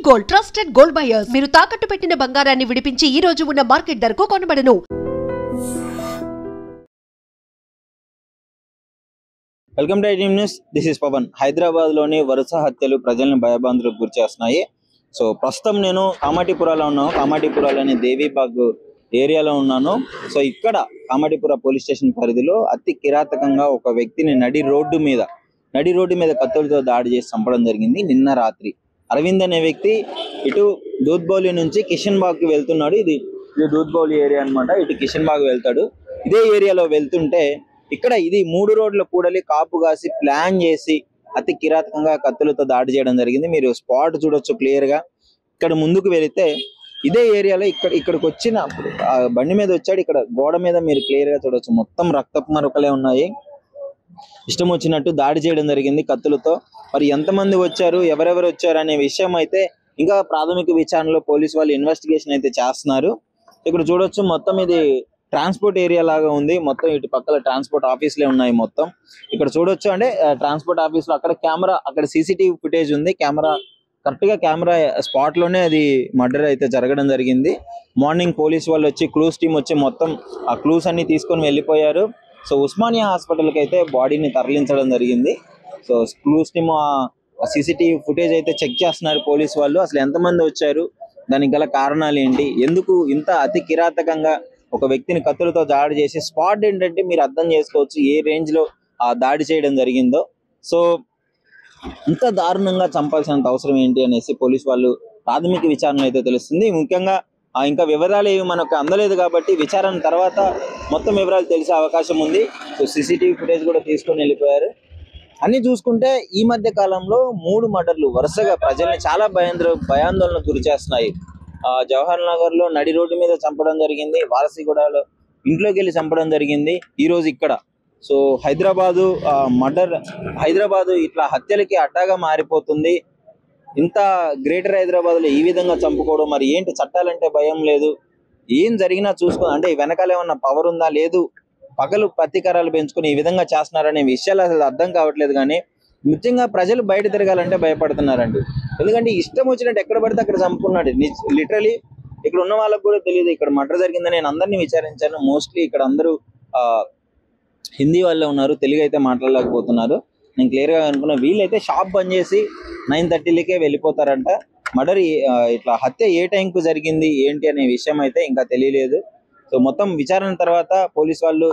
Gold trusted gold buyers మీరు తాకట్టు పెట్టిన బంగారాన్ని విడిపించి ఈ రోజు ఉన్న మార్కెట్ ధరకు కొనబడను. Welcome to iDream news. This is Pavan. Hyderabad లోని వరుస హత్యలు ప్రజలను భయభ్రాంతులకు గురి చేస్తున్నాయి. సో ప్రస్తుతం నేను కామాటిపురాలో ఉన్నాను. కామాటిపురాలోని దేవీబాగ్ ఏరియాలో ఉన్నాను. సో ఇక్కడ కామాటిపుర పోలీస్ స్టేషన్ పరిధిలో అతి కిరాతకంగా ఒక వ్యక్తిని నడి రోడ్డు మీద కత్తులతో దాడి చేసి చంపడం జరిగింది నిన్న రాత్రి. అరవింద్ అనే వ్యక్తి ఇటు దూద్బౌలి నుంచి కిషన్ బాగ్ కి వెళ్తున్నాడు. ఇది దూద్బౌలి ఏరియా అనమాట. ఇటు కిషన్ బాగ్ వెళ్తాడు. ఇదే ఏరియాలో వెళ్తుంటే ఇక్కడ ఇది 3 రోడ్ల కూడలి కాపు కాసి ప్లాన్ చేసి అతి కిరాతకంగా కత్తులతో దాడి చేయడం జరిగింది. మీరు స్పాట్ చూడొచ్చు క్లియర్ గా. ఇక్కడ ముందుకు వెళితే ఇదే ఏరియాలో ఇక్కడికి వచ్చినప్పుడు బండి మీద వచ్చాడు. ఇక్కడ గోడ మీద మీరు క్లియర్ గా చూడొచ్చు, మొత్తం రక్తపు మరకలే ఉన్నాయి. ఇష్టం వచ్చినట్టు దాడి చేయడం జరిగింది కత్తులతో. మరి ఎంతమంది వచ్చారు, ఎవరెవరు వచ్చారు అనే విషయం అయితే ఇంకా ప్రాథమిక విచారణలో పోలీసు వాళ్ళు ఇన్వెస్టిగేషన్ అయితే చేస్తున్నారు. ఇక్కడ చూడొచ్చు, మొత్తం ఇది ట్రాన్స్పోర్ట్ ఏరియా లాగా ఉంది. మొత్తం ఇటు పక్కల ట్రాన్స్పోర్ట్ ఆఫీసులే ఉన్నాయి మొత్తం. ఇక్కడ చూడొచ్చు అంటే ట్రాన్స్పోర్ట్ ఆఫీస్ లో అక్కడ కెమెరా, అక్కడ సీసీటీవీ ఫుటేజ్ ఉంది. కరెక్ట్ గా కెమెరా స్పాట్ లోనే అది మర్డర్ అయితే జరగడం జరిగింది. మార్నింగ్ పోలీస్ వాళ్ళు వచ్చి క్లూస్ టీం వచ్చి మొత్తం ఆ క్లూస్ అన్ని తీసుకొని వెళ్ళిపోయారు. సో ఉస్మానియా హాస్పిటల్కి అయితే బాడీని తరలించడం జరిగింది. So clues team CCTV footage అయితే చెక్ చేస్తున్నారు పోలీసు వాళ్ళు. అసలు ఎంతమంది వచ్చారు, దానికి గల కారణాలు ఏంటి, ఎందుకు ఇంత అతి కిరాతకంగా ఒక వ్యక్తిని కత్తులతో దాడి చేసి స్పాట్ ఏంటంటే మీరు అర్థం చేసుకోవచ్చు ఏ రేంజ్ లో ఆ దాడి చేయడం జరిగిందో. సో ఇంత దారుణంగా చంపాల్సినంత అవసరం ఏంటి అనేసి పోలీసు వాళ్ళు ప్రాథమిక విచారణ అయితే తెలుస్తుంది. ముఖ్యంగా ఇంకా వివరాలు ఏవి మనకు అందలేదు కాబట్టి విచారణ తర్వాత మొత్తం వివరాలు తెలిసే అవకాశం ఉంది. సో సీసీటీవీ ఫుటేజ్ కూడా తీసుకొని వెళ్ళిపోయారు. అన్ని చూసుకుంటే ఈ మధ్య కాలంలో 3 మర్డర్లు వరుసగా ప్రజల్ని చాలా భయాందోళనకు గురి చేస్తున్నాయి. జవహర్ నగర్ లో నడి రోడ్డు మీద చంపడం జరిగింది. వారసిగూడలో ఇంట్లోకి వెళ్ళి చంపడం జరిగింది. ఈ రోజు ఇక్కడ సో హైదరాబాదు ఇట్లా హత్యలకి అడ్డాగా మారిపోతుంది. ఇంత గ్రేటర్ హైదరాబాద్ లో ఈ విధంగా చంపుకోవడం, మరి ఏంటి, చట్టాలంటే భయం లేదు, ఏం జరిగినా చూసుకో అంటే వెనకాల ఏమన్నా పవర్ ఉందా, లేదు పగలు ప్రతీకారాలు పెంచుకుని ఈ విధంగా చేస్తున్నారనే విషయాలు అసలు అర్థం కావట్లేదు. కానీ ముఖ్యంగా ప్రజలు బయట తిరగాలంటే భయపడుతున్నారండి. ఎందుకంటే ఇష్టం వచ్చినట్టు ఎక్కడ పడితే అక్కడ చంపుకున్నాడు. లిటరలీ ఇక్కడ ఉన్న వాళ్ళకి కూడా తెలియదు ఇక్కడ మర్డర్ జరిగిందని. నేను అందరినీ విచారించాను. మోస్ట్లీ ఇక్కడ అందరూ హిందీ వాళ్ళే ఉన్నారు, తెలుగు అయితే మాట్లాడలేకపోతున్నారు. నేను క్లియర్ గా అనుకున్నా వీళ్ళైతే షాప్ బంద్ చేసి 9:30కే వెళ్ళిపోతారంట. మర్డర్ ఇట్లా హత్య ఏ టైంకు జరిగింది ఏంటి అనే విషయం అయితే ఇంకా తెలియలేదు. సో మొత్తం విచారణ తర్వాత పోలీసు వాళ్ళు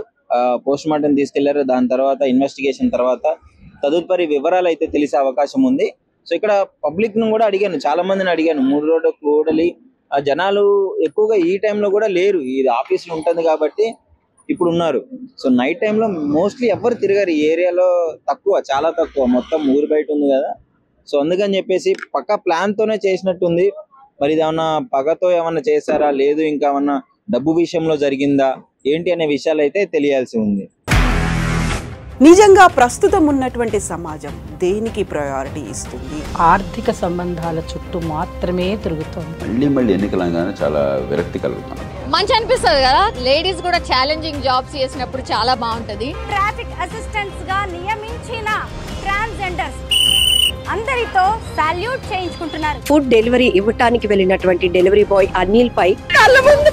పోస్ట్ మార్టం తీసుకెళ్లారు. దాని తర్వాత ఇన్వెస్టిగేషన్ తర్వాత తదుపరి వివరాలు అయితే తెలిసే అవకాశం ఉంది. సో ఇక్కడ పబ్లిక్ ను కూడా అడిగాను, చాలా మందిని అడిగాను. 3 రోడ్ల కూడలి జనాలు ఎక్కువగా ఈ టైంలో కూడా లేరు. ఇది ఆఫీసులు ఉంటుంది కాబట్టి ఇప్పుడు ఉన్నారు. సో నైట్ టైంలో మోస్ట్లీ ఎవరు తిరగారు ఈ ఏరియాలో, చాలా తక్కువ. మొత్తం ఊరు బయట ఉంది కదా. సో అందుకని చెప్పేసి పక్కా ప్లాన్ తోనే చేసినట్టుంది. మరి ఇది ఏమన్నా పగతో ఏమన్నా చేశారా, లేదు ఇంకా ఏమన్నా డబ్బు విషయంలో జరిగిందా ఏంటి అనే విషయాలు అయితే తెలియాల్సి ఉంది. నిజంగా ప్రస్తుతం ఉన్నటువంటి సమాజం దేనికి ప్రయారిటీ ఇస్తుంది? ఆర్థిక సంబంధాల చుట్టూ మాత్రమే తిరుగుతుంది. మళ్ళీ ఎన్నికలంగానే చాలా విరక్తి కలుగుతాం. మంచి అనిపిస్తుంది కదా, లేడీస్ కూడా ఛాలెంజింగ్ జాబ్స్ చేసినప్పుడు చాలా బాగుంటది. ట్రాఫిక్ అసిస్టెంట్స్ గా నియమించిన ట్రాన్స్జెండర్స్ అందరితో సాల్యూట్ చేయించుకుంటున్నారు. ఫుడ్ డెలివరీ ఇవ్వటానికి వెళ్ళినటువంటి డెలివరీ బాయ్ అనిల్ పై కళ్ళ ముందు